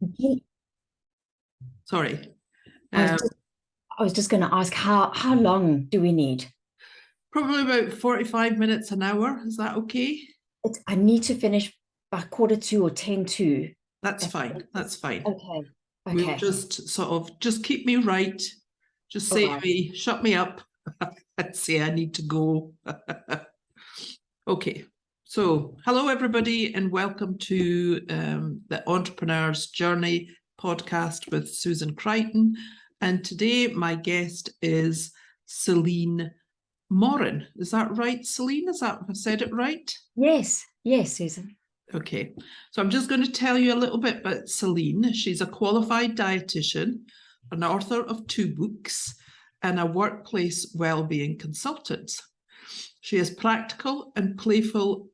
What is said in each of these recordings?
Ye- Sorry. I was just, I was just going to ask, how long do we need? Probably about 45 minutes, an hour. Is that okay? I need to finish by 1:45 or 10 to. That's fine. That's fine. Okay. We'll Okay. just keep me right. Just All say to right. me, shut me up and say I need to go. Okay. So, hello, everybody, and welcome to the Entrepreneur's Journey podcast with Susan Crichton. And today, my guest is Celynn Morin. Is that right, Celynn? Have I said it right? Yes. Yes, Susan. Okay. So I'm just going to tell you a little bit about Celynn. She's a qualified dietitian, an author of 2 books, and a workplace wellbeing consultant. She has a practical and playful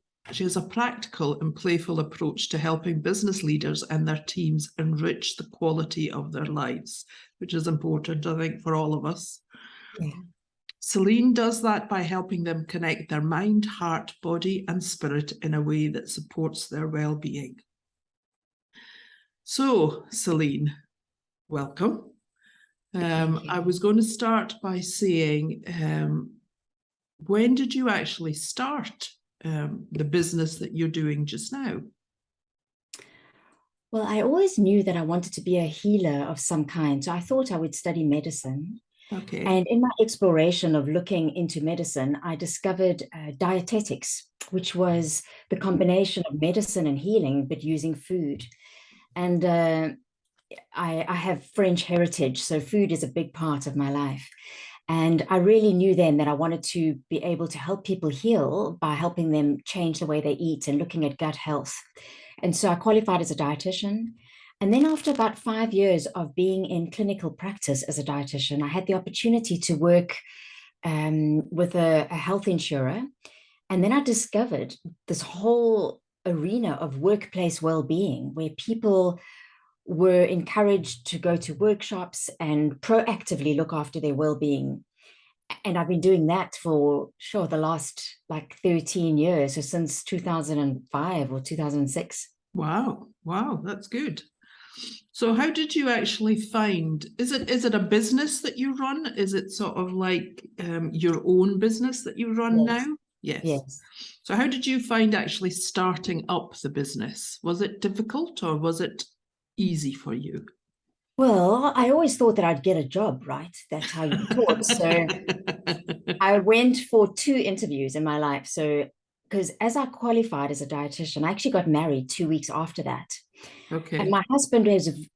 approach to helping business leaders and their teams enrich the quality of their lives, which is important, I think, for all of us. Yeah. Celynn does that by helping them connect their mind, heart, body, and spirit in a way that supports their well-being. So, Celynn, welcome. I was going to start by saying, when did you actually start the business that you're doing just now? Well, I always knew that I wanted to be a healer of some kind. So I thought I would study medicine. Okay. And in my exploration of looking into medicine, I discovered dietetics, which was the combination of medicine and healing, but using food. And I have French heritage, so food is a big part of my life. And I really knew then that I wanted to be able to help people heal by helping them change the way they eat and looking at gut health. And so I qualified as a dietitian. And then after about 5 years of being in clinical practice as a dietitian, I had the opportunity to work with a health insurer. And then I discovered this whole arena of workplace well-being where people were encouraged to go to workshops and proactively look after their well-being. And I've been doing that for the last like 13 years, so since 2005 or 2006. Wow, that's good. So how did you actually find, is it a business that you run? Is it sort of like your own business that you run now? Yes. Yes. Yes. So how did you find actually starting up the business? Was it difficult or was it easy for you? Well, I always thought that I'd get a job, right? That's how you thought. So I went for 2 interviews in my life. So, because as I qualified as a dietitian, I actually got married 2 weeks after that. And Okay. my husband is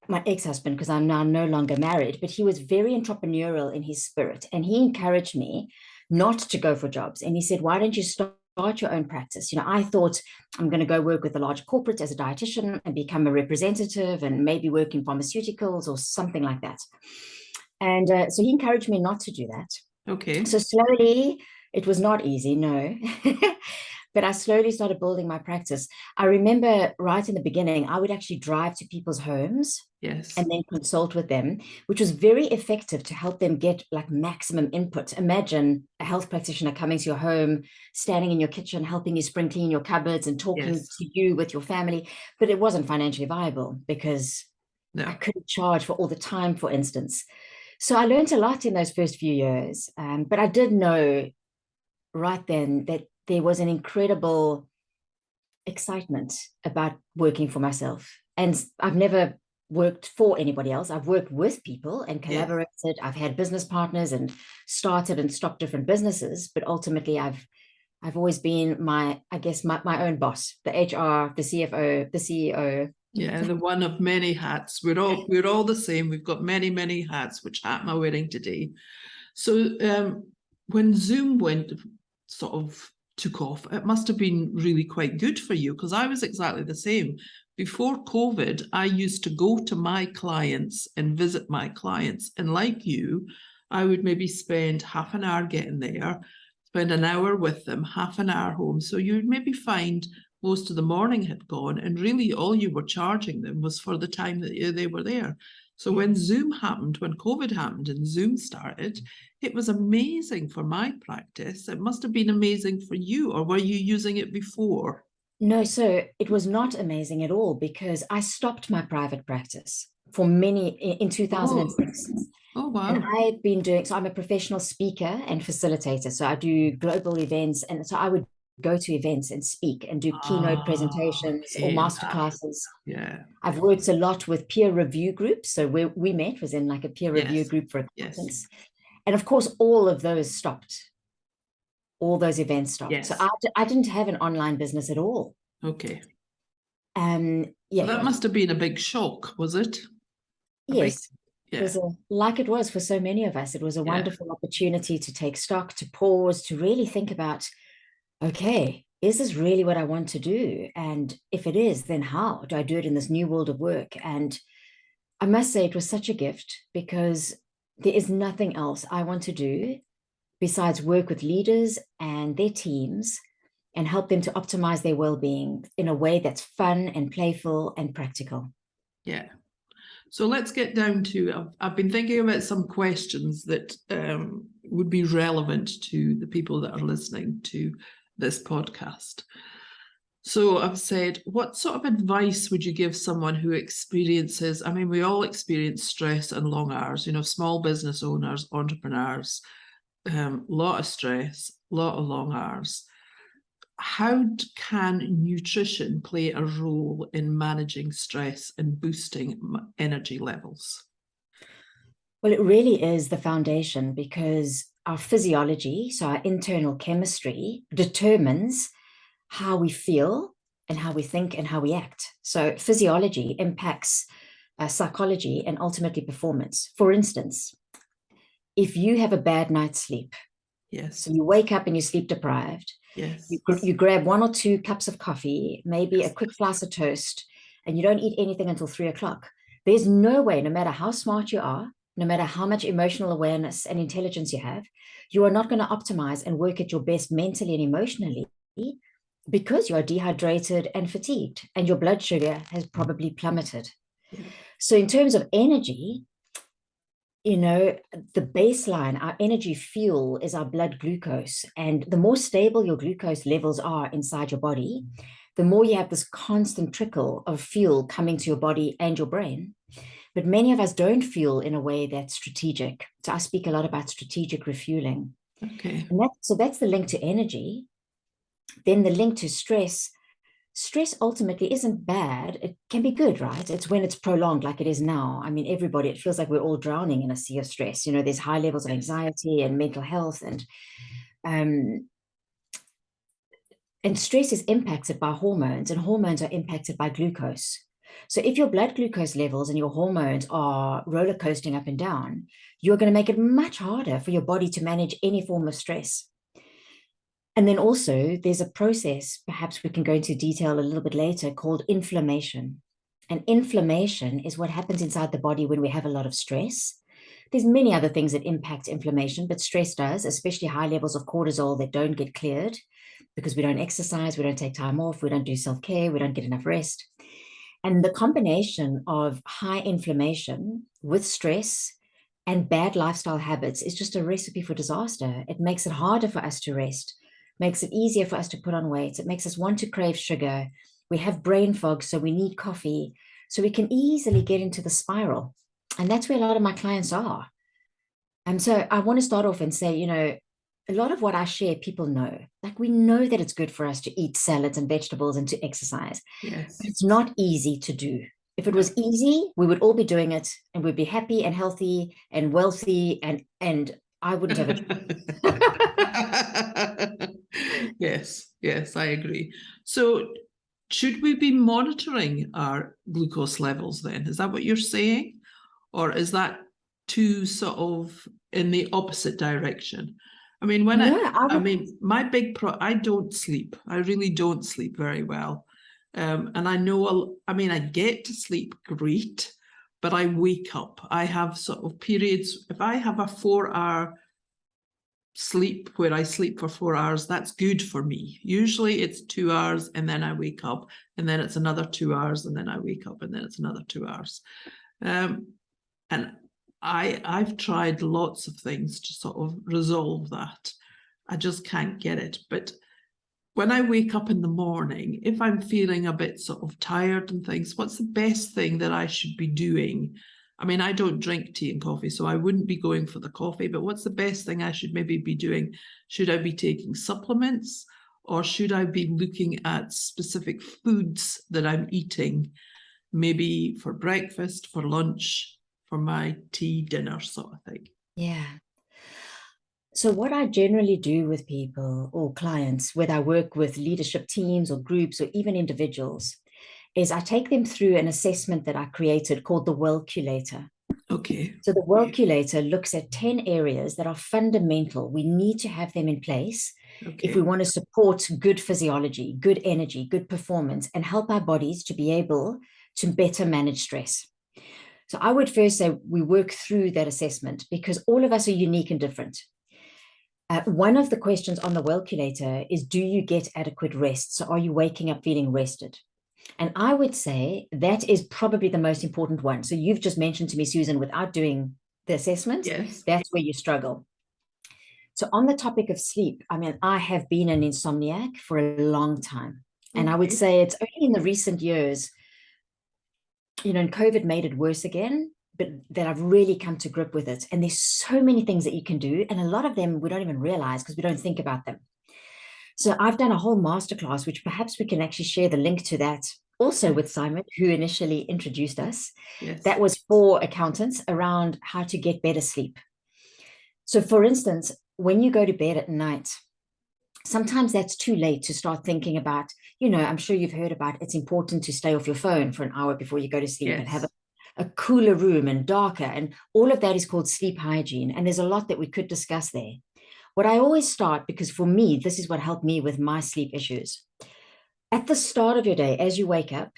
my ex-husband, because I'm now no longer married, but he was very entrepreneurial in his spirit. And he encouraged me not to go for jobs. And he said, why don't you start your own practice? I thought I'm going to go work with a large corporate as a dietitian and become a representative and maybe work in pharmaceuticals or something like that. And so he encouraged me not to do that. Okay. So slowly, it was not easy, no. But I slowly started building my practice. I remember right in the beginning, I would actually drive to people's homes Yes. and then consult with them, which was very effective to help them get like maximum input. Imagine a health practitioner coming to your home, standing in your kitchen, helping you spring clean your cupboards and talking Yes. to you with your family. But it wasn't financially viable because I No. couldn't charge for all the time, for instance. So I learned a lot in those first few years. But I did know right then that there was an incredible excitement about working for myself. And I've never worked for anybody else. I've worked with people and Yes. collaborated. I've had business partners and started and stopped different businesses, but ultimately I've always been my own boss, the HR, the CFO, the CEO. Yeah, the one of many hats. We're all the same. We've got many hats. Which hat am I wearing today? So when Zoom sort of took off, it must have been really quite good for you, because I was exactly the same. Before COVID, I used to go to my clients and visit my clients. And like you, I would maybe spend half an hour getting there, spend an hour with them, half an hour home. So you'd maybe find most of the morning had gone, and really all you were charging them was for the time that they were there. So when Zoom happened, when COVID happened and Zoom started, it was amazing for my practice. It must have been amazing for you, or were you using it before? No, so it was not amazing at all because I stopped my private practice for many in Oh, 2006. oh And wow. I've been doing, so I'm a professional speaker and facilitator. So I do global events. And so I would go to events and speak and do keynote Ah, presentations or okay. master classes. Yeah. I've worked a lot with peer review groups. So where we met was in like a peer review Yes. group for Yes. accountants. And of course, all of those stopped. All those events stopped. So Yes. I didn't have an online business at all. Okay. Yeah, Well, that must have been a big shock, was it? A big, yes. It yeah, was like it was for so many of us. It was a yeah, wonderful opportunity to take stock, to pause, to really think about, okay, is this really what I want to do? And if it is, then how do I do it in this new world of work? And I must say it was such a gift because there is nothing else I want to do besides work with leaders and their teams and help them to optimize their well-being in a way that's fun and playful and practical. yeah. So let's get down to, I've been thinking about some questions that would be relevant to the people that are listening to this podcast. So I've said, what sort of advice would you give someone who experiences, I mean, we all experience stress and long hours, you know, small business owners, entrepreneurs, lot of stress, lot of long hours. How can nutrition play a role in managing stress and boosting energy levels? Well, it really is the foundation because our physiology, so our internal chemistry, determines how we feel and how we think and how we act. So physiology impacts psychology and ultimately performance. For instance, if you have a bad night's sleep, Yes, so you wake up and you're sleep deprived, yes, you grab 1 or 2 cups of coffee, maybe a quick slice of toast, and you don't eat anything until 3 o'clock. There's no way, no matter how smart you are, no matter how much emotional awareness and intelligence you have, you are not going to optimize and work at your best mentally and emotionally because you are dehydrated and fatigued, and your blood sugar has probably plummeted. yeah, So, in terms of energy, the baseline, our energy fuel is our blood glucose. And the more stable your glucose levels are inside your body, the more you have this constant trickle of fuel coming to your body and your brain. But many of us don't fuel in a way that's strategic. So I speak a lot about strategic refueling. okay, And so that's the link to energy. Then the link to stress. Stress ultimately isn't bad. It can be good, right? It's when it's prolonged, like it is now. I mean, everybody, it feels like we're all drowning in a sea of stress. There's high levels of yes, anxiety and mental health, um, and stress is impacted by hormones, and hormones are impacted by glucose. So if your blood glucose levels and your hormones are roller coasting up and down, you're going to make it much harder for your body to manage any form of stress. And then also, there's a process, perhaps we can go into detail a little bit later, called inflammation. And inflammation is what happens inside the body when we have a lot of stress. There's many other things that impact inflammation, but stress does, especially high levels of cortisol that don't get cleared because we don't exercise, we don't take time off, we don't do self-care, we don't get enough rest. And the combination of high inflammation with stress and bad lifestyle habits is just a recipe for disaster. It makes it harder for us to rest, makes it easier for us to put on weight. It makes us want to crave sugar. We have brain fog, so we need coffee. So we can easily get into the spiral. And that's where a lot of my clients are. And so I want to start off and say, a lot of what I share, people know. Like we know that it's good for us to eat salads and vegetables and to exercise, but yes. it's not easy to do. If it was No. easy, we would all be doing it and we'd be happy and healthy and wealthy and I wouldn't have it. Yes, yes, I agree. So, should we be monitoring our glucose levels then? Is that what you're saying? Or is that too sort of in the opposite direction? I mean, No, I I would. mean, I don't sleep. I really don't sleep very well. And I know, I mean, I get to sleep great, but I wake up. I have sort of periods. If I have a 4 hour sleep where I sleep for 4 hours, that's good for me. Usually it's 2 hours and then I wake up, and then it's another 2 hours, and then I wake up, and then it's another 2 hours. And I've tried lots of things to sort of resolve that. I just can't get it. But when I wake up in the morning, if I'm feeling a bit sort of tired and things, what's the best thing that I should be doing? I mean, I don't drink tea and coffee, so I wouldn't be going for the coffee, but what's the best thing I should maybe be doing? Should I be taking supplements, or should I be looking at specific foods that I'm eating, maybe for breakfast, for lunch, for my tea, dinner sort of thing? Yeah. So what I generally do with people or clients, whether I work with leadership teams or groups or even individuals, is I take them through an assessment that I created called the Wellculator. Okay. So the Wellculator looks at 10 areas that are fundamental. We need to have them in place if we want to support good physiology, good energy, good performance, and help our bodies to be able to better manage stress. So I would first say we work through that assessment because all of us are unique and different. One of the questions on the Wellculator is, do you get adequate rest? So are you waking up feeling rested? And I would say that is probably the most important one. So you've just mentioned to me, Susan, without doing the assessment, Yes. That's where you struggle. So on the topic of sleep, I mean, I have been an insomniac for a long time. And I would say it's only in the recent years, and COVID made it worse again, but that I've really come to grip with it. And there's so many things that you can do. And a lot of them we don't even realize because we don't think about them. So I've done a whole masterclass, which perhaps we can actually share the link to that also with Simon, who initially introduced us. Yes. That was for accountants around how to get better sleep. So for instance, when you go to bed at night, sometimes that's too late to start thinking about, I'm sure you've heard about it's important to stay off your phone for an hour before you go to sleep and have a cooler room and darker. And all of that is called sleep hygiene. And there's a lot that we could discuss there. What I always start, because for me, this is what helped me with my sleep issues. At the start of your day, as you wake up,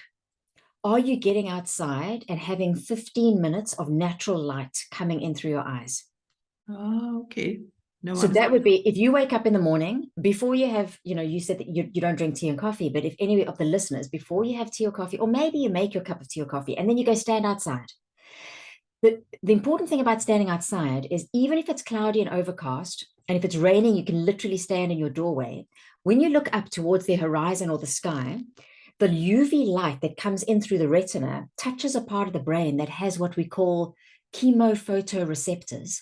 are you getting outside and having 15 minutes of natural light coming in through your eyes? Oh, okay. No, so that would be, if you wake up in the morning, before you have, you said that you don't drink tea and coffee, but if any of the listeners, before you have tea or coffee, or maybe you make your cup of tea or coffee, and then you go stand outside. The important thing about standing outside is even if it's cloudy and overcast, and if it's raining, you can literally stand in your doorway. When you look up towards the horizon or the sky, the UV light that comes in through the retina touches a part of the brain that has what we call chemophotoreceptors.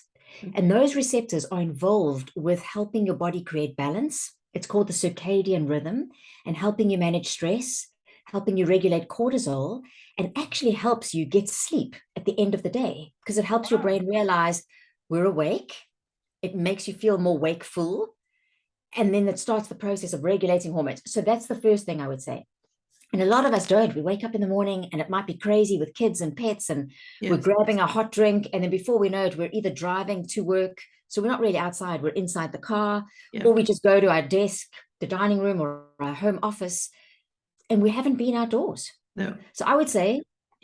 And those receptors are involved with helping your body create balance. It's called the circadian rhythm, and helping you manage stress, helping you regulate cortisol, and actually helps you get sleep at the end of the day because it helps your brain realize we're awake. It makes you feel more wakeful. And then it starts the process of regulating hormones. So that's the first thing I would say. And a lot of us don't. We wake up in the morning and it might be crazy with kids and pets and we're grabbing a hot drink. And then before we know it, we're either driving to work. So we're not really outside. We're inside the car, or we just go to our desk, the dining room or our home office, and we haven't been outdoors. No. So I would say,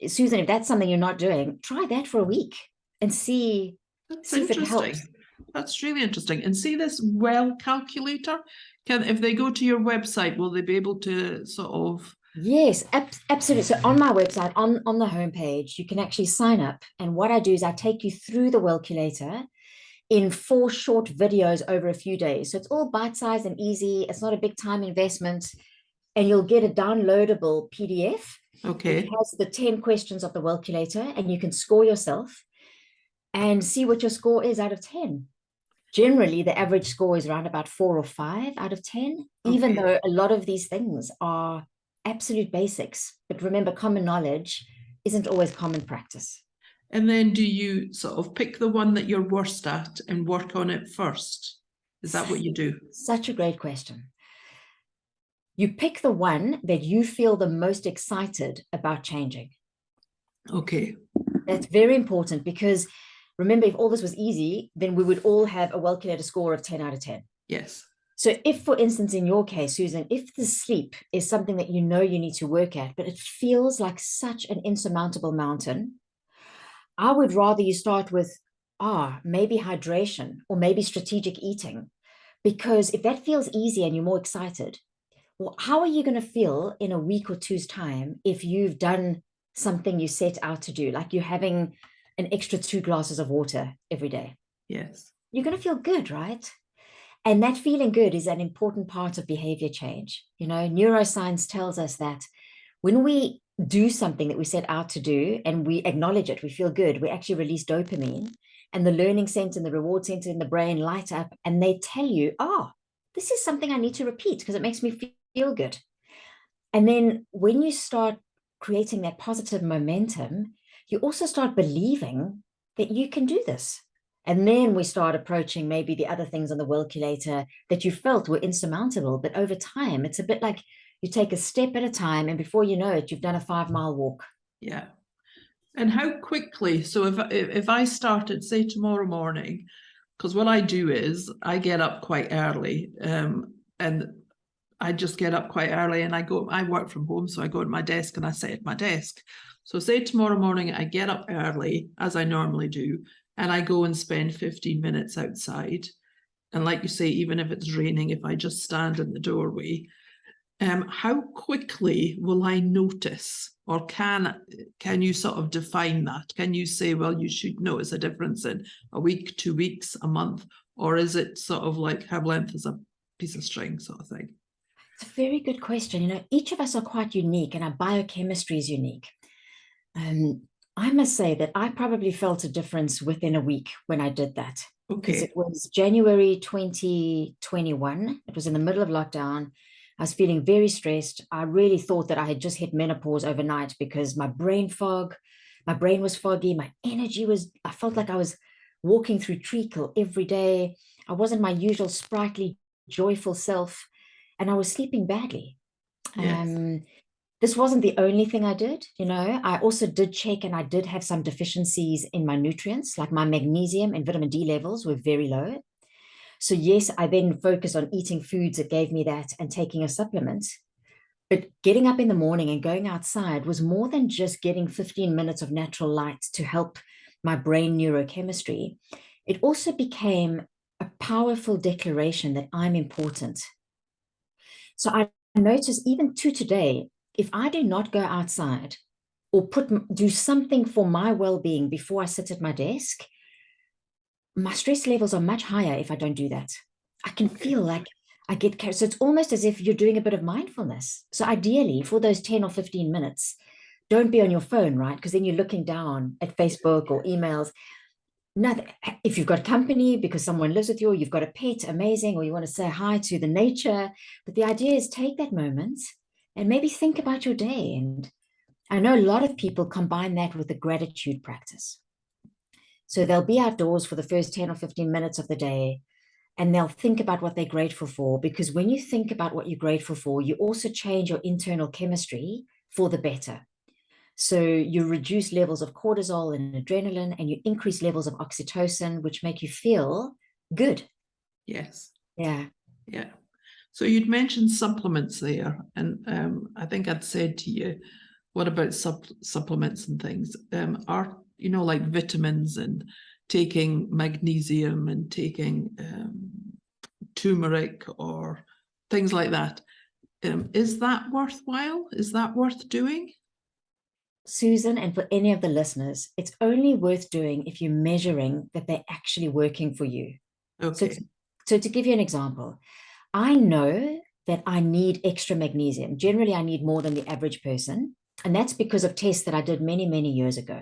Susan, if that's something you're not doing, try that for a week and see if it helps. That's really interesting. And see this Wellculator? If they go to your website, will they be able to sort of... Yes, absolutely. So on my website, on the homepage, you can actually sign up. And what I do is I take you through the Wellculator in 4 short videos over a few days. So it's all bite-sized and easy. It's not a big time investment. And you'll get a downloadable PDF. Okay. It has the 10 questions of the Wellculator, and you can score yourself and see what your score is out of 10. Generally, the average score is around about 4 or 5 out of 10, even though a lot of these things are absolute basics. But remember, common knowledge isn't always common practice. And then do you sort of pick the one that you're worst at and work on it first? Is that what you do? Such a great question. You pick the one that you feel the most excited about changing. Okay. That's very important because remember, if all this was easy, then we would all have a Wellculator score of 10 out of 10. Yes. So if, for instance, in your case, Susan, if the sleep is something that you need to work at, but it feels like such an insurmountable mountain, I would rather you start with, maybe hydration or maybe strategic eating. Because if that feels easy and you're more excited, well, how are you going to feel in a week or two's time if you've done something you set out to do, like you're having an extra 2 glasses of water every day? Yes. You're going to feel good, right? And that feeling good is an important part of behavior change. You know, neuroscience tells us that when we do something that we set out to do and we acknowledge it, we feel good, we actually release dopamine, and the learning center and the reward center in the brain light up, and they tell you, oh, this is something I need to repeat because it makes me feel good. And then when you start creating that positive momentum, you also start believing that you can do this. And then we start approaching maybe the other things on the Wellculator that you felt were insurmountable. But over time, it's a bit like you take a step at a time, and before you know it, you've done a 5-mile walk. Yeah. And how quickly? So if I started, say, tomorrow morning, because what I do is I get up quite early, and I just get up quite early, and I work from home, so I go to my desk and I sit at my desk. So say tomorrow morning I get up early, as I normally do, and I go and spend 15 minutes outside. And like you say, even if it's raining, if I just stand in the doorway, how quickly will I notice, or can you sort of define that? Can you say, well, you should notice a difference in a week, 2 weeks, a month, or is it sort of like how length is a piece of string sort of thing? It's a very good question. You know, each of us are quite unique, and our biochemistry is unique. I must say that I probably felt a difference within a week when I did that. Because it was January 2021. It was in the middle of lockdown. I was feeling very stressed. I really thought that I had just hit menopause overnight because my brain was foggy. My energy I felt like I was walking through treacle every day. I wasn't my usual sprightly, joyful self, and I was sleeping badly. Yes. This wasn't the only thing I did. You know, I also did check, and I did have some deficiencies in my nutrients, like my magnesium and vitamin D levels were very low. So yes, I then focused on eating foods that gave me that and taking a supplement. But getting up in the morning and going outside was more than just getting 15 minutes of natural light to help my brain neurochemistry. It also became a powerful declaration that I'm important. So I notice even to today, if I do not go outside or do something for my well-being before I sit at my desk, my stress levels are much higher if I don't do that. I can feel like I get carried. So it's almost as if you're doing a bit of mindfulness. So ideally, for those 10 or 15 minutes, don't be on your phone, right? Because then you're looking down at Facebook or emails. Nothing. If you've got company because someone lives with you, or you've got a pet, amazing, or you want to say hi to the nature. But the idea is take that moment and maybe think about your day. And I know a lot of people combine that with the gratitude practice. So they'll be outdoors for the first 10 or 15 minutes of the day, and they'll think about what they're grateful for. Because when you think about what you're grateful for, you also change your internal chemistry for the better. So you reduce levels of cortisol and adrenaline, and you increase levels of oxytocin, which make you feel good. Yes. Yeah. Yeah. So you'd mentioned supplements there, and I think I'd said to you, what about supplements and things? Are, you know, like vitamins and taking magnesium and taking turmeric or things like that? Is that worthwhile? Is that worth doing? Susan, and for any of the listeners, it's only worth doing if you're measuring that they're actually working for you. Okay. So to give you an example, I know that I need extra magnesium. Generally, I need more than the average person. And that's because of tests that I did many, many years ago.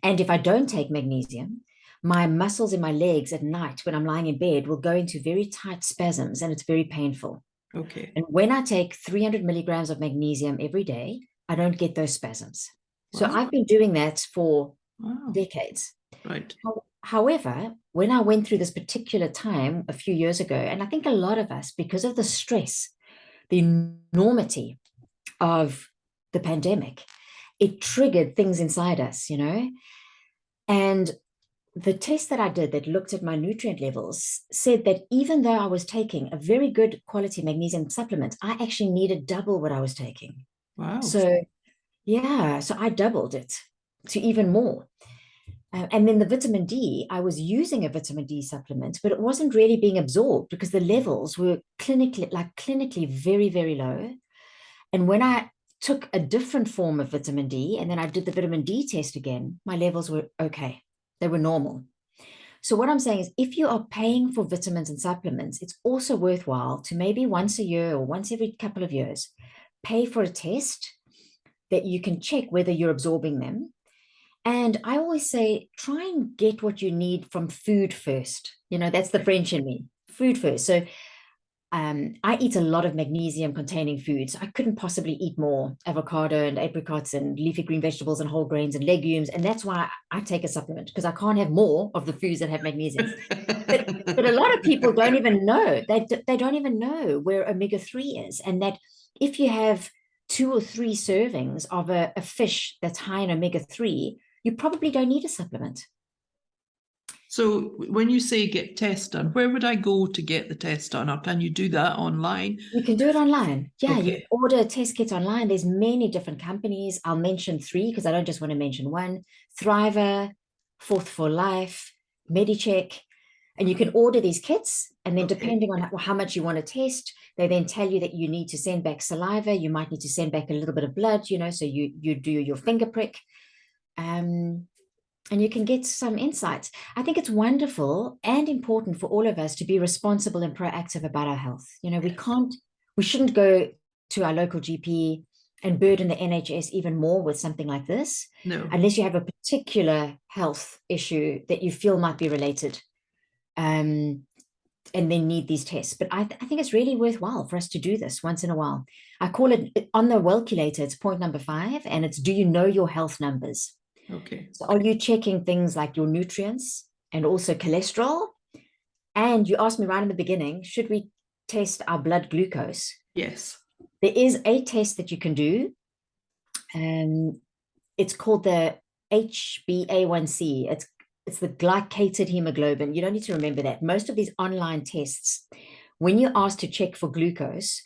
And if I don't take magnesium, my muscles in my legs at night when I'm lying in bed will go into very tight spasms, and it's very painful. Okay. And when I take 300 milligrams of magnesium every day, I don't get those spasms. So Wow. I've been doing that for Wow. decades. Right. However, when I went through this particular time a few years ago, and I think a lot of us, because of the stress, the enormity of the pandemic, it triggered things inside us, you know? And the test that I did that looked at my nutrient levels said that even though I was taking a very good quality magnesium supplement, I actually needed double what I was taking. Wow. So, yeah, so I doubled it to even more. And then the vitamin D, I was using a vitamin D supplement, but it wasn't really being absorbed because the levels were clinically very, very low. And when I took a different form of vitamin D and then I did the vitamin D test again, my levels were okay. They were normal. So what I'm saying is, if you are paying for vitamins and supplements, it's also worthwhile to maybe once a year or once every couple of years, pay for a test that you can check whether you're absorbing them. And I always say, try and get what you need from food first. You know, that's the French in me, food first. So I eat a lot of magnesium containing foods. I couldn't possibly eat more avocado and apricots and leafy green vegetables and whole grains and legumes. And that's why I take a supplement, because I can't have more of the foods that have magnesium. But a lot of people don't even know. They don't even know where omega-3 is. And that if you have 2 or 3 servings of a fish that's high in omega-3, you probably don't need a supplement. So when you say get tests done, where would I go to get the test done? Or can you do that online? You can do it online. Yeah, Okay. you order a test kit online. There's many different companies. I'll mention 3 because I don't just want to mention one. Thriver, Fourth for Life, MediCheck. And you can order these kits. And then depending on how much you want to test, they then tell you that you need to send back saliva. You might need to send back a little bit of blood, you know, so you do your finger prick. And you can get some insights. I think it's wonderful and important for all of us to be responsible and proactive about our health. You know, we shouldn't go to our local GP and burden the NHS even more with something like this. No. Unless you have a particular health issue that you feel might be related, and then need these tests. But I think it's really worthwhile for us to do this once in a while. I call it on the Wellculator, it's point number 5, and it's, do you know your health numbers? Okay. So are you checking things like your nutrients and also cholesterol? And you asked me right in the beginning, should we test our blood glucose? Yes. There is a test that you can do. And it's called the HbA1c. It's the glycated hemoglobin. You don't need to remember that. Most of these online tests, when you're asked to check for glucose,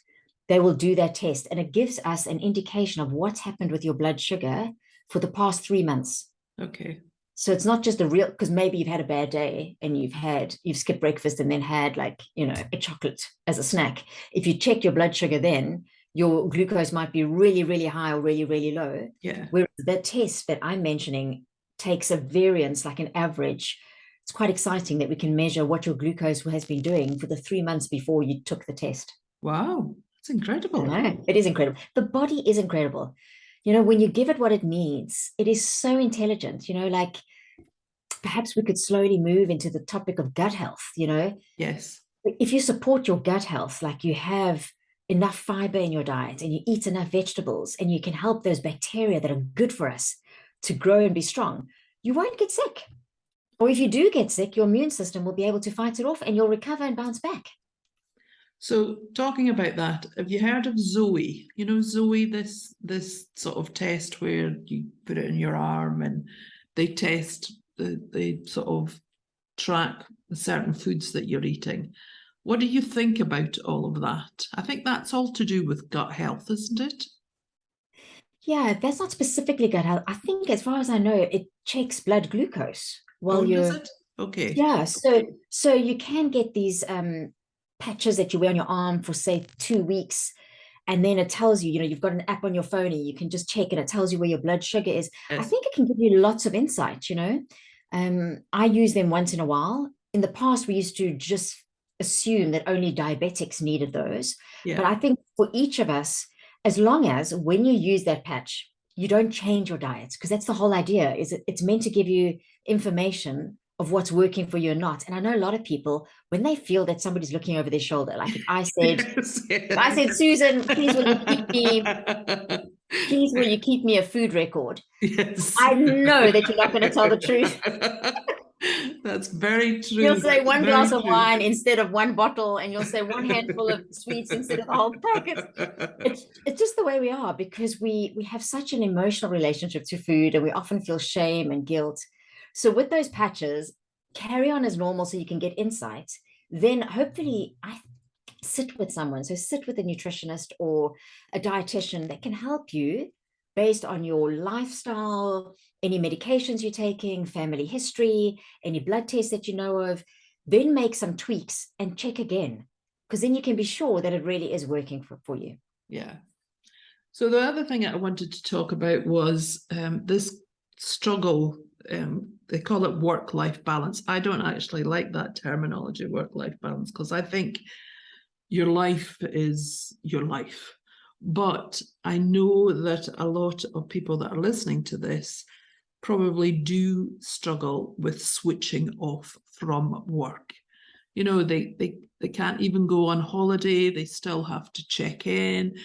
they will do that test. And it gives us an indication of what's happened with your blood sugar for the past 3 months. Okay. So it's not just a real, because maybe you've had a bad day and you've skipped breakfast and then had, like, you know, a chocolate as a snack. If you check your blood sugar, then your glucose might be really, really high or really, really low. Yeah. Whereas the test that I'm mentioning takes a variance, like an average. It's quite exciting that we can measure what your glucose has been doing for the 3 months before you took the test. Wow, that's incredible. I know, it is incredible. The body is incredible. You know, when you give it what it needs, it is so intelligent. You know, like, perhaps we could slowly move into the topic of gut health. You know, Yes. if you support your gut health, like you have enough fiber in your diet and you eat enough vegetables and you can help those bacteria that are good for us to grow and be strong, you won't get sick. Or if you do get sick, your immune system will be able to fight it off and you'll recover and bounce back. So talking about that, have you heard of Zoe? You know, Zoe, this sort of test where you put it in your arm and they test, they sort of track the certain foods that you're eating. What do you think about all of that? I think that's all to do with gut health, isn't it? Yeah, that's not specifically gut health. I think, as far as I know, it checks blood glucose while Does you're, it? Okay. yeah. So you can get these patches that you wear on your arm for, say, 2 weeks. And then it tells you, you know, you've got an app on your phone and you can just check it. It tells you where your blood sugar is. Yes. I think it can give you lots of insight, you know. I use them once in a while. In the past, we used to just assume that only diabetics needed those. Yeah. But I think for each of us, as long as when you use that patch, you don't change your diet, because that's the whole idea, is it's meant to give you information of what's working for you or not. And I know a lot of people, when they feel that somebody's looking over their shoulder, like if I said, Susan, please will you keep me a food record? Yes. I know that you're not going to tell the truth. That's very true. You'll say one glass of wine instead of one bottle, and you'll say one handful of sweets instead of the whole packet. It's just the way we are, because we have such an emotional relationship to food, and we often feel shame and guilt. So with those patches, carry on as normal so you can get insight. Then hopefully sit with someone. So sit with a nutritionist or a dietitian that can help you based on your lifestyle, any medications you're taking, family history, any blood tests that you know of. Then make some tweaks and check again, because then you can be sure that it really is working for you. Yeah. So the other thing I wanted to talk about was this struggle they call it work-life balance. I don't actually like that terminology, work-life balance, because I think your life is your life. But I know that a lot of people that are listening to this probably do struggle with switching off from work. You know, they can't even go on holiday. They still have to check in.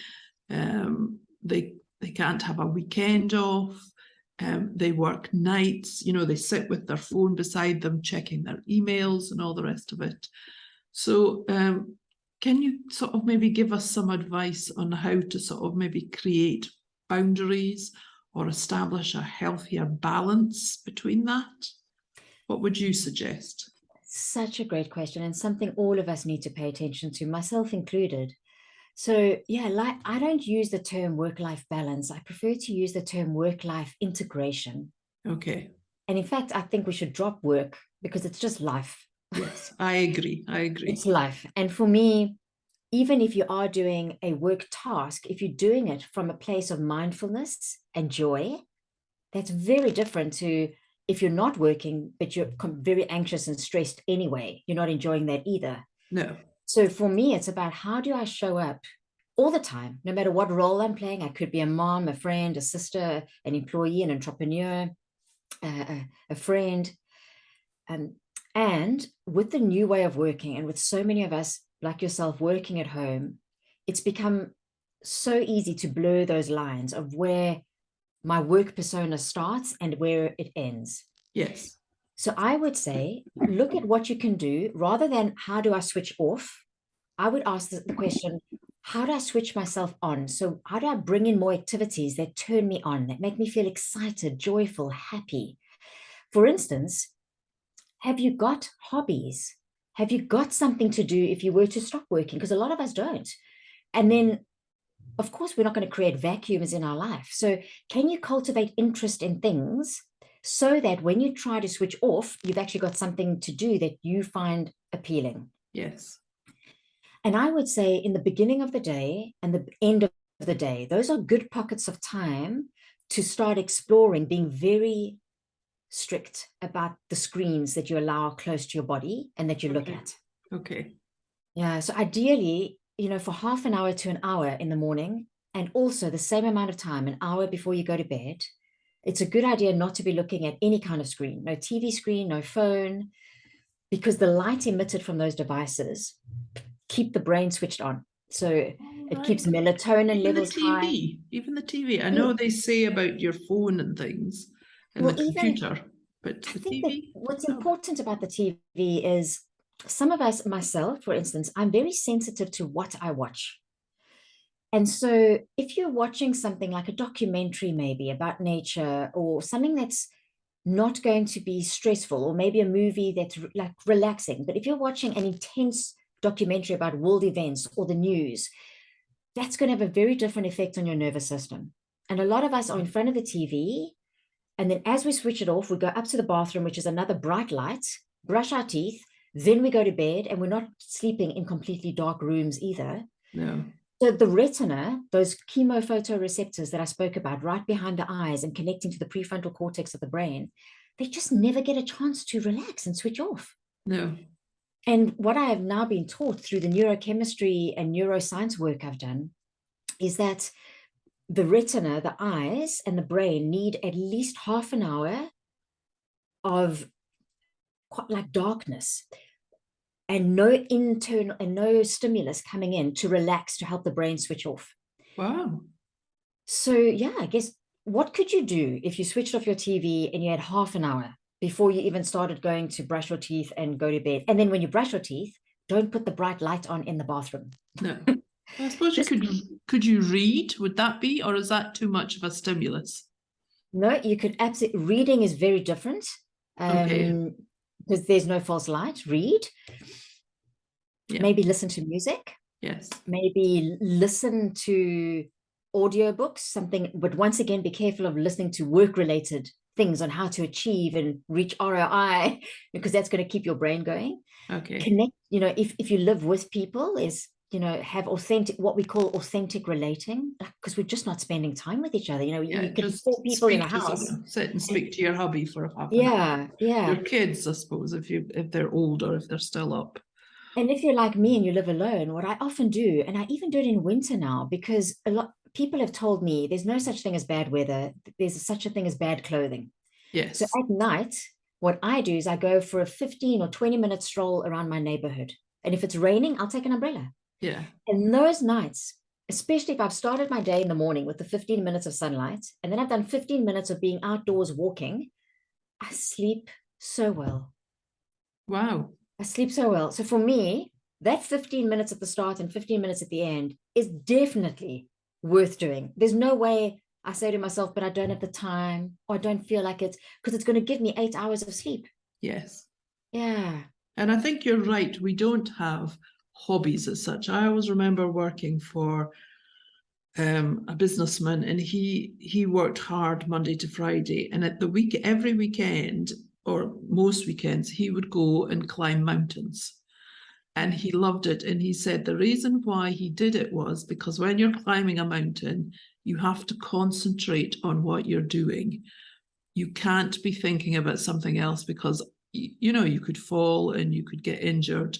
They can't have a weekend off. They work nights. You know, they sit with their phone beside them, checking their emails and all the rest of it. So can you sort of maybe give us some advice on how to sort of maybe create boundaries or establish a healthier balance between that? What would you suggest? Such a great question, and something all of us need to pay attention to, myself included. So yeah, like, I don't use the term work-life balance. I prefer to use the term work-life integration. Okay. And in fact, I think we should drop work because it's just life. Yes, I agree. It's life. And for me, even if you are doing a work task, if you're doing it from a place of mindfulness and joy, that's very different to if you're not working, but you're very anxious and stressed anyway. You're not enjoying that either. No. So for me, it's about how do I show up all the time, no matter what role I'm playing. I could be a mom, a friend, a sister, an employee, an entrepreneur, a friend. And with the new way of working, and with so many of us like yourself working at home, it's become so easy to blur those lines of where my work persona starts and where it ends. Yes. So I would say, look at what you can do rather than how do I switch off? I would ask the question, how do I switch myself on? So how do I bring in more activities that turn me on, that make me feel excited, joyful, happy? For instance, have you got hobbies? Have you got something to do if you were to stop working? Because a lot of us don't. And then, of course, we're not going to create vacuums in our life. So can you cultivate interest in things so that when you try to switch off, you've actually got something to do that you find appealing? Yes. And I would say in the beginning of the day and the end of the day, those are good pockets of time to start exploring, being very strict about the screens that you allow close to your body and that you look at. Okay. Yeah. So ideally, you know, for half an hour to an hour in the morning, and also the same amount of time, an hour before you go to bed, it's a good idea not to be looking at any kind of screen, no TV screen, no phone, because the light emitted from those devices keep the brain switched on. So it keeps melatonin levels high. Even the TV. I know they say about your phone and things and the computer, but the TV. What's important about the TV is some of us, myself, for instance, I'm very sensitive to what I watch. And so if you're watching something like a documentary, maybe about nature, or something that's not going to be stressful, or maybe a movie that's like relaxing, but if you're watching an intense documentary about world events or the news, that's going to have a very different effect on your nervous system. And a lot of us are in front of the TV, and then as we switch it off, we go up to the bathroom, which is another bright light, brush our teeth, then we go to bed, and we're not sleeping in completely dark rooms either. No. So the retina, those chemophotoreceptors that I spoke about right behind the eyes and connecting to the prefrontal cortex of the brain, they just never get a chance to relax and switch off. No. And what I have now been taught through the neurochemistry and neuroscience work I've done is that the retina, the eyes, and the brain need at least half an hour of like darkness and no internal and no stimulus coming in to relax, to help the brain switch off. Wow. So yeah, I guess what could you do if you switched off your TV and you had half an hour before you even started going to brush your teeth and go to bed? And then when you brush your teeth, don't put the bright light on in the bathroom. No. I suppose could you read? Would that be, or is that too much of a stimulus? No, you could absolutely, reading is very different. Okay. Because there's no false light. Read. Yeah. Maybe listen to music. Yes. Maybe listen to audiobooks, something, but once again, be careful of listening to work-related things on how to achieve and reach ROI, because that's going to keep your brain going. Okay. Connect, you know, if you live with people, is have authentic, what we call authentic relating, because we're just not spending time with each other. You could be just 4 people in a speak to house. someone, sit and speak to your hubby for half an hour. Your kids, I suppose, if they're older, if they're still up. And if you're like me and you live alone, what I often do, and I even do it in winter now, because a lot people have told me there's no such thing as bad weather. There's such a thing as bad clothing. Yes. So at night, what I do is I go for a 15 or 20-minute stroll around my neighborhood. And if it's raining, I'll take an umbrella. Yeah. And those nights, especially if I've started my day in the morning with the 15 minutes of sunlight, and then I've done 15 minutes of being outdoors walking, I sleep so well. Wow. I sleep so well. So for me, that 15 minutes at the start and 15 minutes at the end is definitely worth doing. There's no way I say to myself, but I don't have the time, or I don't feel like it, because it's going to give me 8 hours of sleep. Yes. Yeah. And I think you're right. We don't have hobbies as such. I always remember working for a businessman, and he worked hard Monday to Friday, and at every weekend or most weekends he would go and climb mountains, and he loved it. And he said the reason why he did it was because when you're climbing a mountain, you have to concentrate on what you're doing. You can't be thinking about something else, because you could fall and you could get injured.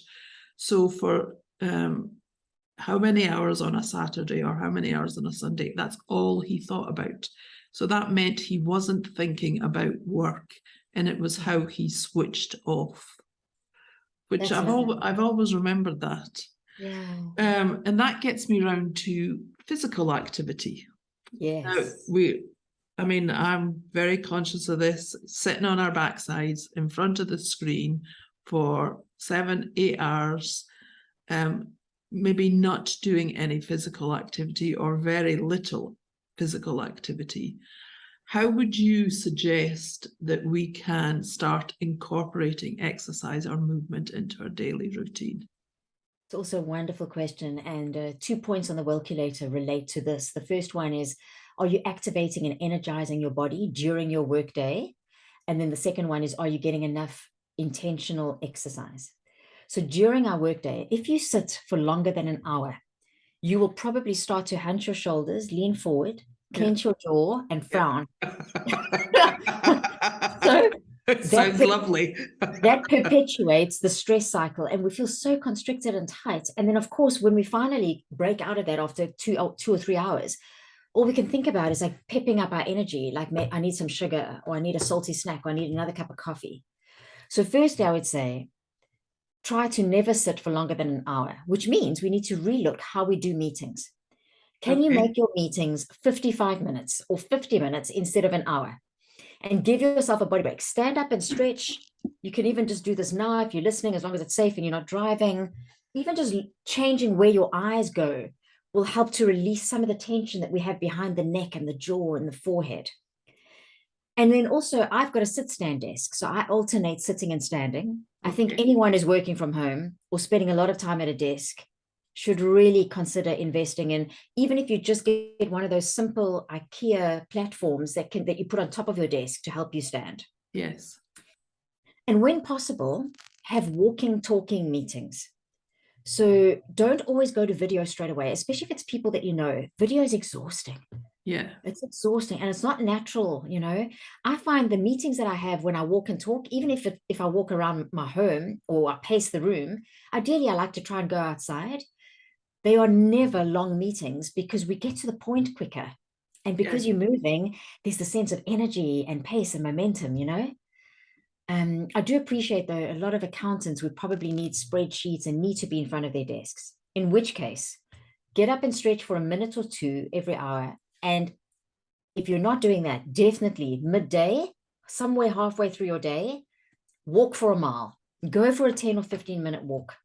So for how many hours on a Saturday or how many hours on a Sunday, that's all he thought about. So that meant he wasn't thinking about work, and it was how he switched off, which I've always remembered that. Yeah. And that gets me around to physical activity. Yes. Now, I'm very conscious of this, sitting on our backsides in front of the screen for 7-8 hours, maybe not doing any physical activity or very little physical activity. How would you suggest that we can start incorporating exercise or movement into our daily routine? It's also a wonderful question. And 2 points on the Wellculator relate to this. The first one is, are you activating and energizing your body during your workday? And then the second one is, are you getting enough intentional exercise? So during our workday, if you sit for longer than an hour, you will probably start to hunch your shoulders, lean forward, clench your jaw, and frown. So it sounds lovely. That perpetuates the stress cycle, and we feel so constricted and tight. And then, of course, when we finally break out of that after 2 or 3 hours, all we can think about is like pepping up our energy, like I need some sugar, or I need a salty snack, or I need another cup of coffee. So firstly, I would say, try to never sit for longer than an hour, which means we need to relook how we do meetings. Can you make your meetings 55 minutes or 50 minutes instead of an hour? And give yourself a body break. Stand up and stretch. You can even just do this now if you're listening, as long as it's safe and you're not driving. Even just changing where your eyes go will help to release some of the tension that we have behind the neck and the jaw and the forehead. And then also, I've got a sit-stand desk, so I alternate sitting and standing. I think anyone who's working from home or spending a lot of time at a desk should really consider investing in, even if you just get one of those simple IKEA platforms that you put on top of your desk to help you stand. Yes. And when possible, have walking, talking meetings. So don't always go to video straight away, especially if it's people that you know. Video is exhausting. Yeah. It's exhausting and it's not natural, I find the meetings that I have when I walk and talk, even if I walk around my home or I pace the room, ideally I like to try and go outside. They are never long meetings because we get to the point quicker. And because you're moving, there's the sense of energy and pace and momentum, I do appreciate, though, a lot of accountants would probably need spreadsheets and need to be in front of their desks, in which case, get up and stretch for a minute or two every hour. And if you're not doing that, definitely midday, somewhere halfway through your day, walk for a mile. Go for a 10 or 15-minute walk.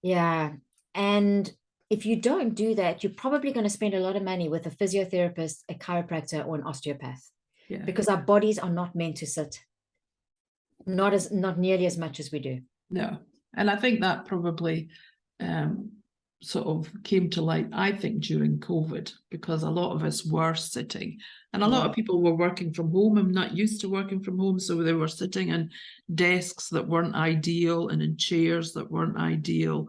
Yeah. And if you don't do that, you're probably going to spend a lot of money with a physiotherapist, a chiropractor, or an osteopath, because our bodies are not meant to sit, not nearly as much as we do. No. And I think that probably sort of came to light, I think, during COVID, because a lot of us were sitting, and a lot of people were working from home and not used to working from home. So they were sitting in desks that weren't ideal and in chairs that weren't ideal.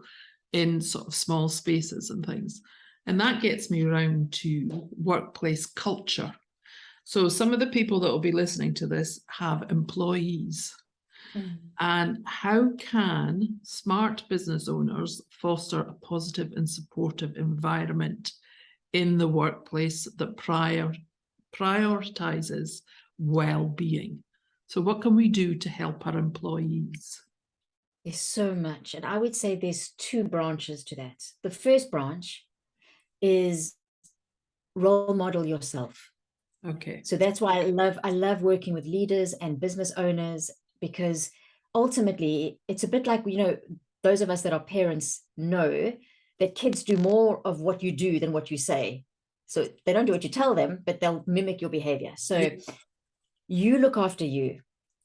in sort of small spaces and things. And that gets me around to workplace culture. So some of the people that will be listening to this have employees. And how can smart business owners foster a positive and supportive environment in the workplace that prioritizes well-being? So what can we do to help our employees? There's so much. And I would say there's two branches to that. The first branch is role model yourself. Okay. So that's why I love working with leaders and business owners, because ultimately it's a bit like, you know, those of us that are parents know that kids do more of what you do than what you say. So they don't do what you tell them, but they'll mimic your behavior. So you look after you.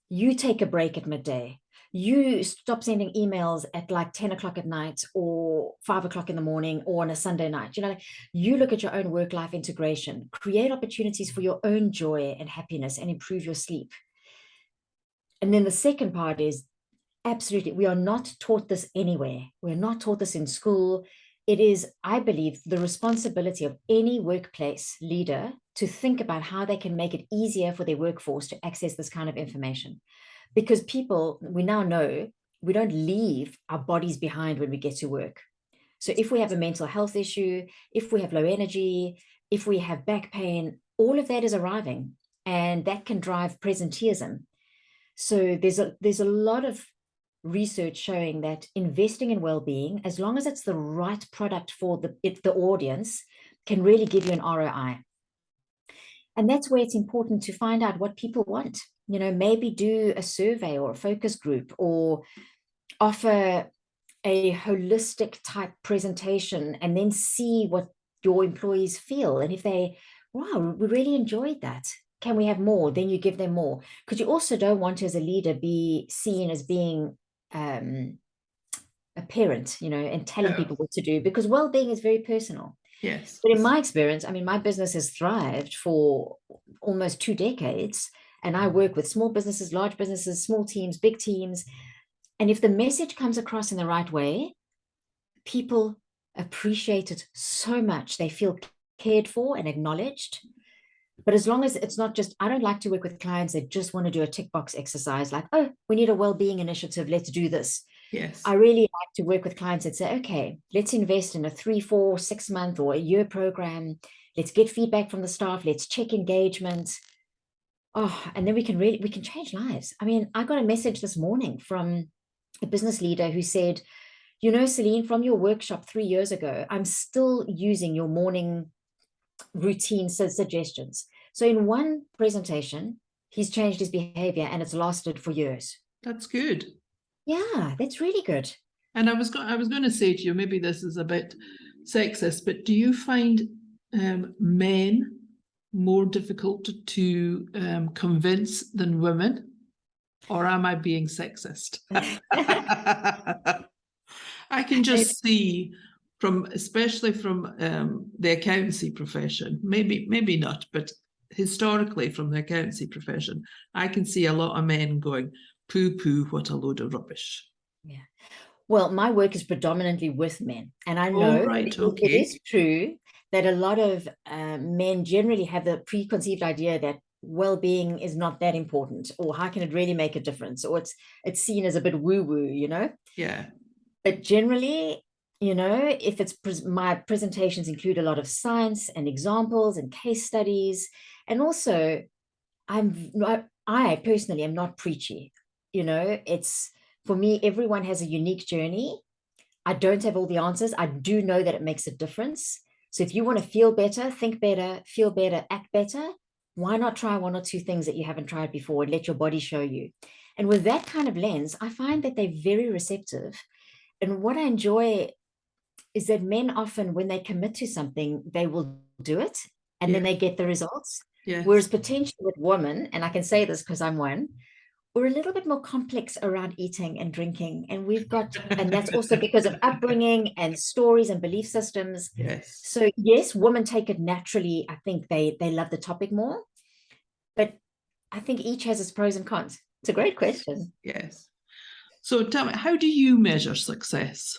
You take a break at midday. You stop sending emails at like 10 o'clock at night or 5 o'clock in the morning or on a Sunday night. You know, like, you look at your own work-life integration, create opportunities for your own joy and happiness, and improve your sleep. And then the second part is, absolutely, we are not taught this anywhere. We're not taught this in school. It is, I believe, the responsibility of any workplace leader to think about how they can make it easier for their workforce to access this kind of information. Because people, we now know, we don't leave our bodies behind when we get to work. So if we have a mental health issue, if we have low energy, if we have back pain, all of that is arriving, and that can drive presenteeism. So there's a lot of research showing that investing in well-being, as long as it's the right product for the audience, can really give you an ROI. And that's where it's important to find out what people want. You know, maybe do a survey or a focus group, or offer a holistic type presentation, and then see what your employees feel. And if they, wow, we really enjoyed that, can we have more? Then you give them more, because you also don't want to, as a leader, be seen as being a parent, you know, and telling people what to do, because well-being is very personal. Yes. But in my experience, I mean, my business has thrived for almost 2 decades, and I work with small businesses, large businesses, small teams, big teams. And if the message comes across in the right way, people appreciate it so much. They feel cared for and acknowledged. But as long as it's not just, I don't like to work with clients that just want to do a tick box exercise, like, oh, we need a well-being initiative, let's do this. Yes. I really like to work with clients that say, okay, let's invest in a 3, 4, 6 month or a year program. Let's get feedback from the staff. Let's check engagement. Oh, and then we can change lives. I mean, I got a message this morning from a business leader who said, you know, Celynn, from your workshop 3 years ago, I'm still using your morning routine suggestions. So in one presentation, he's changed his behavior, and it's lasted for years. That's good. Yeah, that's really good. And I was going to say to you, maybe this is a bit sexist, but do you find men more difficult to convince than women, or am I being sexist? I can just see especially from the accountancy profession, maybe not, but historically from the accountancy profession, I can see a lot of men going, poo, what a load of rubbish. Yeah. Well, my work is predominantly with men, and I know it is true that a lot of men generally have the preconceived idea that well-being is not that important, or how can it really make a difference, or it's seen as a bit woo-woo, you know? Yeah. But generally, you know, if it's my presentations include a lot of science and examples and case studies, and also I personally am not preachy. You know, it's, for me, everyone has a unique journey. I don't have all the answers. I do know that it makes a difference. So if you want to feel better, think better, feel better, act better, why not try 1 or 2 things that you haven't tried before and let your body show you? And with that kind of lens, I find that they're very receptive. And what I enjoy is that men often, when they commit to something, they will do it, and then they get the results. Yes. Whereas potentially with women, and I can say this because I'm one, we're a little bit more complex around eating and drinking. And and that's also because of upbringing and stories and belief systems. Yes. So yes, women take it naturally. I think they love the topic more, but I think each has its pros and cons. It's a great question. Yes. So tell me, how do you measure success?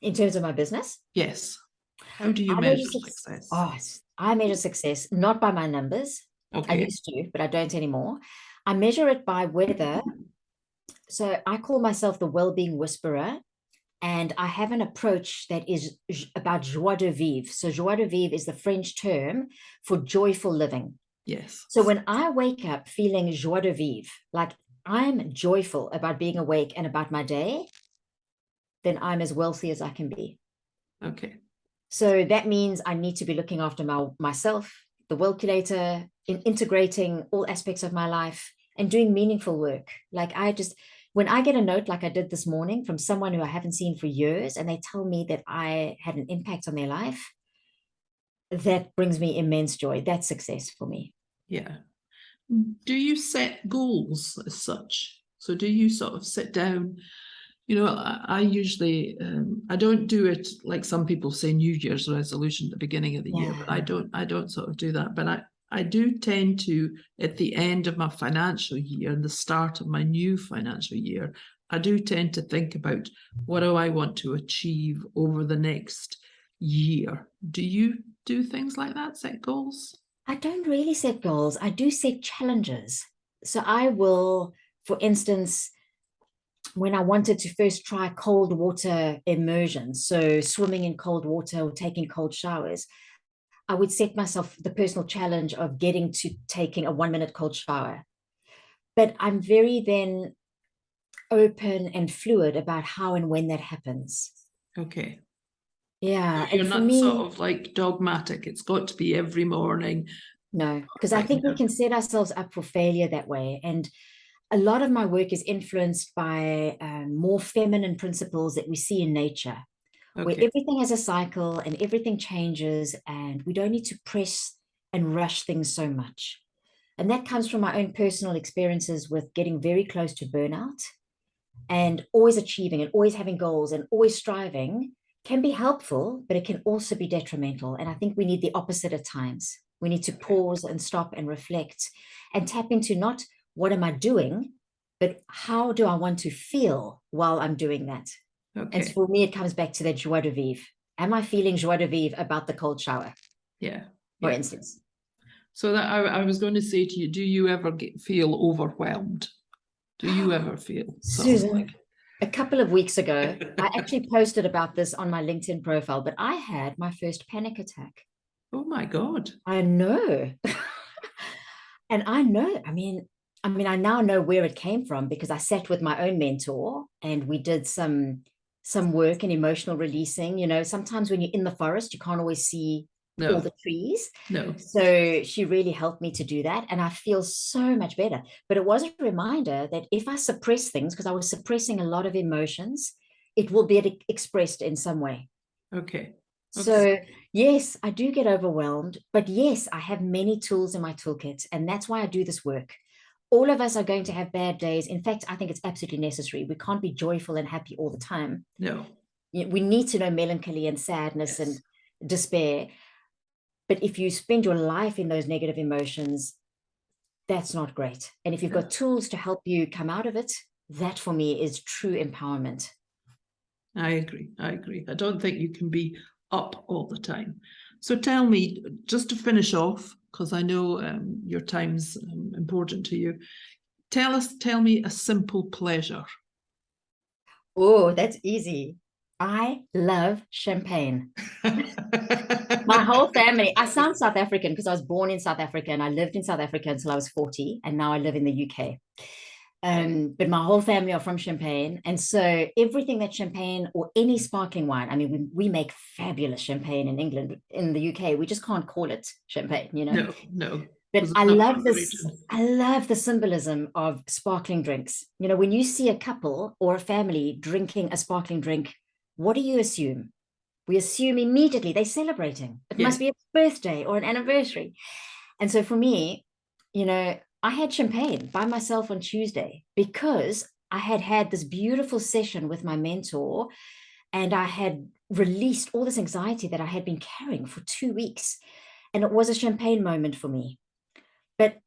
In terms of my business? Yes. How do you I measure measure success? I measure success not by my numbers. I Okay. used to, but I don't anymore. I measure it by whether, so I call myself the well-being whisperer, and I have an approach that is about joie de vivre. So joie de vivre is the French term for joyful living. Yes. So when I wake up feeling joie de vivre, like I'm joyful about being awake and about my day, then I'm as wealthy as I can be. Okay. So that means I need to be looking after myself, the Wellculator, in integrating all aspects of my life and doing meaningful work. Like when I get a note like I did this morning from someone who I haven't seen for years, and they tell me that I had an impact on their life, that brings me immense joy. That's success for me. Yeah. Do you set goals as such? So do you sort of sit down? You know, I usually, I don't do it like some people say New Year's resolution at the beginning of the year, but I don't sort of do that. But I do tend to, at the end of my financial year and the start of my new financial year, I do tend to think about what do I want to achieve over the next year. Do you do things like that, set goals? I don't really set goals. I do set challenges. So I will, for instance, when I wanted to first try cold water immersion, so swimming in cold water or taking cold showers, I would set myself the personal challenge of getting to taking a 1 minute cold shower. But I'm very then open and fluid about how and when that happens. Okay. Yeah. You're And for not sort me, of like dogmatic. It's got to be every morning. no, because I Right think we now. can set ourselves up for failure that way. And a lot of my work is influenced by more feminine principles that we see in nature, where Okay. everything has a cycle and everything changes, and we don't need to press and rush things so much. And that comes from my own personal experiences with getting very close to burnout, and always achieving and always having goals and always striving can be helpful, but it can also be detrimental. And I think we need the opposite at times. We need to pause and stop and reflect and tap into not what am I doing, but how do I want to feel while I'm doing that? And Okay. for me, it comes back to that joie de vivre. Am I feeling joie de vivre about the cold shower, Yeah. for Yeah. instance? So that I was going to say to you, do you ever feel overwhelmed? Do you ever feel sort of Susan, a couple of weeks ago, I actually posted about this on my LinkedIn profile, but I had my first panic attack. oh my God. I know. And I know, I now know where it came from because I sat with my own mentor and we did some work in emotional releasing. You know, sometimes when you're in the forest, you can't always see all No, the trees. no. So she really helped me to do that. And I feel so much better. But it was a reminder that if I suppress things, because I was suppressing a lot of emotions, it will be expressed in some way. Okay. Okay. So, yes, I do get overwhelmed, but yes, I have many tools in my toolkit, and that's why I do this work. All of us are going to have bad days. In fact, I think it's absolutely necessary. We can't be joyful and happy all the time. No. We need to know melancholy and sadness and despair. But if you spend your life in those negative emotions, that's not great. And if you've got tools to help you come out of it, that for me is true empowerment. I agree. I agree. I don't think you can be up all the time. So tell me, just to finish off, because I know your time's important to you. Tell me a simple pleasure. Oh, that's easy. I love champagne. My whole family, I sound South African because I was born in South Africa and I lived in South Africa until I was 40, and now I live in the UK. But my whole family are from Champagne. And so everything that champagne or any sparkling wine, I mean, we make fabulous champagne in England, in the UK. We just can't call it champagne, you know? No. But I love this. I love the symbolism of sparkling drinks. You know, when you see a couple or a family drinking a sparkling drink, what do you assume? We assume immediately they're celebrating. It must be a birthday or an anniversary. And so for me, you know, I had champagne by myself on Tuesday because I had had this beautiful session with my mentor and I had released all this anxiety that I had been carrying for 2 weeks. And it was a champagne moment for me. But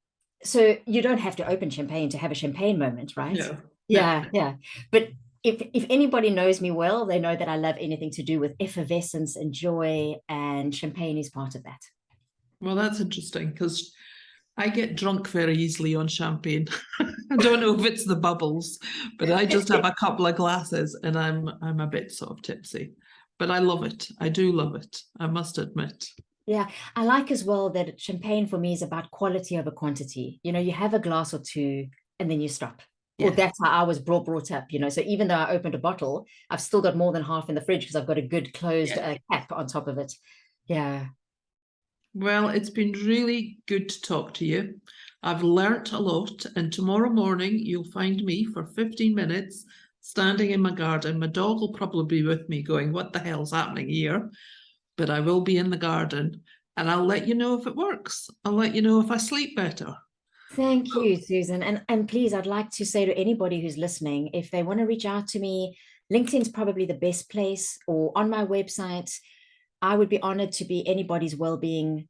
so you don't have to open champagne to have a champagne moment, right? No. Yeah. But if anybody knows me well, they know that I love anything to do with effervescence and joy, and champagne is part of that. Well, that's interesting, because I get drunk very easily on champagne. I don't know if it's the bubbles, but I just have a couple of glasses and I'm a bit sort of tipsy. But I love it. I do love it, I must admit. Yeah, I like as well that champagne for me is about quality over quantity. You know, you have a glass or two and then you stop. Or Yes. that's how I was brought up, you know. So even though I opened a bottle, I've still got more than half in the fridge because I've got a good closed cap on top of it. Yeah. Well, it's been really good to talk to you. I've learnt a lot, and tomorrow morning you'll find me for 15 minutes standing in my garden. My dog will probably be with me going, what the hell's happening here? But I will be in the garden, and I'll let you know if it works. I'll let you know if I sleep better. Thank you, Susan. And please, I'd like to say to anybody who's listening, if they want to reach out to me, LinkedIn's probably the best place, or on my website. I would be honored to be anybody's well-being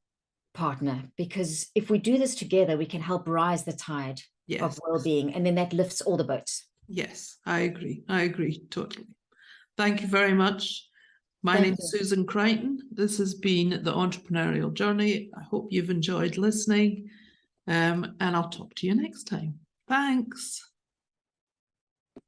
partner, because if we do this together, we can help rise the tide of well-being, and then that lifts all the boats. Yes, I agree. I agree totally. Thank you very much. My name is Susan Crichton. This has been The Entrepreneurial Journey. I hope you've enjoyed listening, and I'll talk to you next time. Thanks.